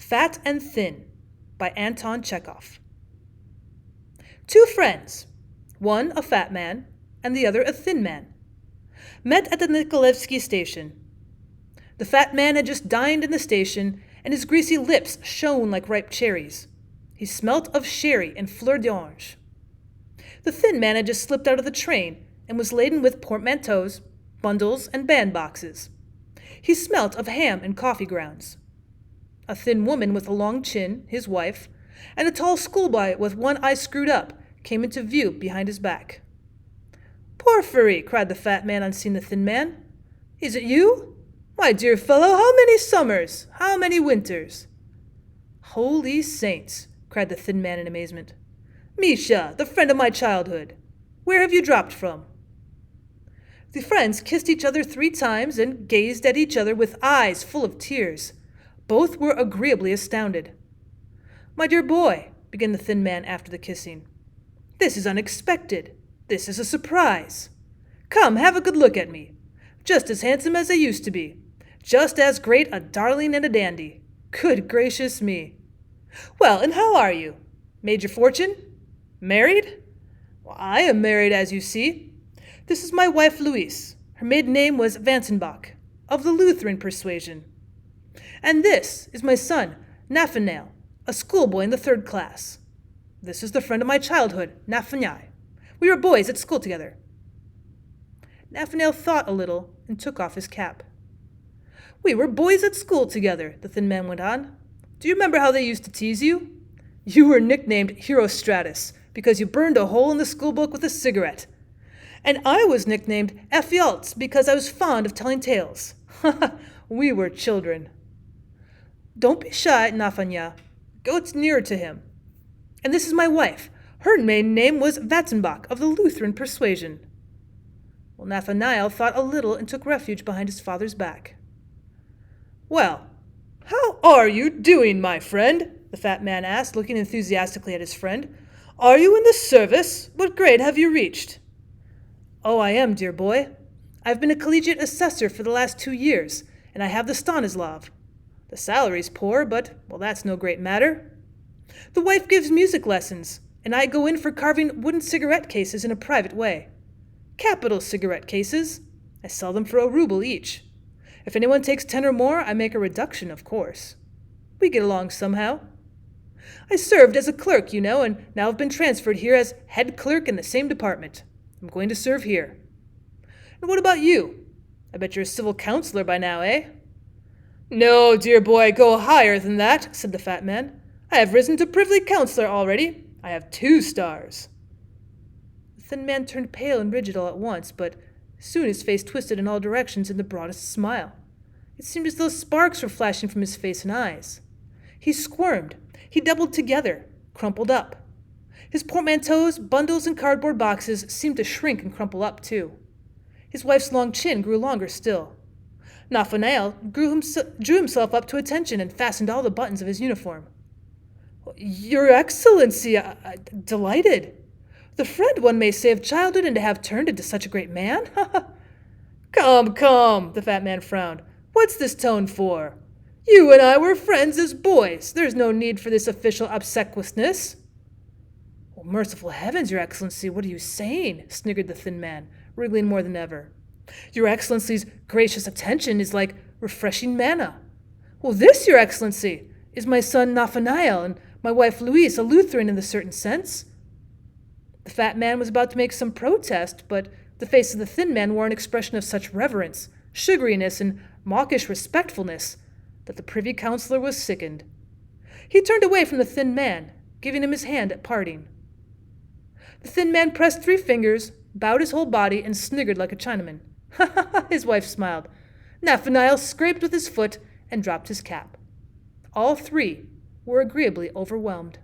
Fat and Thin by Anton Chekhov. Two friends, one a fat man and the other a thin man, met at the Nikolaevsky station. The fat man had just dined in the station, and his greasy lips shone like ripe cherries. He smelt of sherry and fleur d'orange. The thin man had just slipped out of the train and was laden with portmanteaus, bundles, and bandboxes. He smelt of ham and coffee grounds. A thin woman with a long chin, his wife, and a tall schoolboy with one eye screwed up came into view behind his back. "Porfiry!" cried the fat man on seeing the thin man. "Is it you? My dear fellow, how many summers? How many winters?" "Holy saints!" cried the thin man in amazement. "Misha, the friend of my childhood. Where have you dropped from?" The friends kissed each other 3 times and gazed at each other with eyes full of tears. Both were agreeably astounded. "My dear boy," began the thin man after the kissing, "this is unexpected. This is a surprise. Come, have a good look at me. Just as handsome as I used to be. Just as great a darling and a dandy. Good gracious me. Well, and how are you? Made your fortune? Married? Well, I am married, as you see. This is my wife Louise. Her maiden name was Vansenbach, of the Lutheran persuasion. And this is my son, Nathanael, a schoolboy in the 3rd class. This is the friend of my childhood, Nathanael. We were boys at school together." Nathanael thought a little and took off his cap. "We were boys at school together," the thin man went on. "Do you remember how they used to tease you? You were nicknamed Herostratus because you burned a hole in the school book with a cigarette. And I was nicknamed Ephialtes because I was fond of telling tales. We were children." "Don't be shy, Nathanael. Go nearer to him. And this is my wife. Her maiden name was Vatzenbach, of the Lutheran persuasion." Well, Nathanael thought a little and took refuge behind his father's back. "Well, how are you doing, my friend?" the fat man asked, looking enthusiastically at his friend. "Are you in the service? What grade have you reached?" "Oh, I am, dear boy. I've been a collegiate assessor for the last 2 years, and I have the Stanislav. The salary's poor, but, well, that's no great matter. The wife gives music lessons, and I go in for carving wooden cigarette cases in a private way. Capital cigarette cases. I sell them for a ruble each. If anyone takes 10 or more, I make a reduction, of course. We get along somehow. I served as a clerk, you know, and now have been transferred here as head clerk in the same department. I'm going to serve here. And what about you? I bet you're a civil counselor by now, eh?" "No, dear boy, go higher than that," said the fat man. "I have risen to privy councillor already. I have 2 stars. The thin man turned pale and rigid all at once, but soon his face twisted in all directions in the broadest smile. It seemed as though sparks were flashing from his face and eyes. He squirmed. He doubled together, crumpled up. His portmanteaus, bundles, and cardboard boxes seemed to shrink and crumple up, too. His wife's long chin grew longer still. Nathanael drew himself up to attention and fastened all the buttons of his uniform. "Your Excellency, delighted. The friend, one may say, of childhood, and to have turned into such a great man? Come, the fat man frowned. "What's this tone for? You and I were friends as boys. There's no need for this official obsequiousness." "Well, merciful heavens, Your Excellency, what are you saying?" sniggered the thin man, wriggling more than ever. "Your Excellency's gracious attention is like refreshing manna. Well, this, Your Excellency, is my son Nathanael, and my wife Louise, a Lutheran in the certain sense." The fat man was about to make some protest, but the face of the thin man wore an expression of such reverence, sugariness, and mawkish respectfulness that the privy councillor was sickened. He turned away from the thin man, giving him his hand at parting. The thin man pressed 3 fingers, bowed his whole body, and sniggered like a Chinaman. His wife smiled. Nathanael scraped with his foot and dropped his cap. All 3 were agreeably overwhelmed.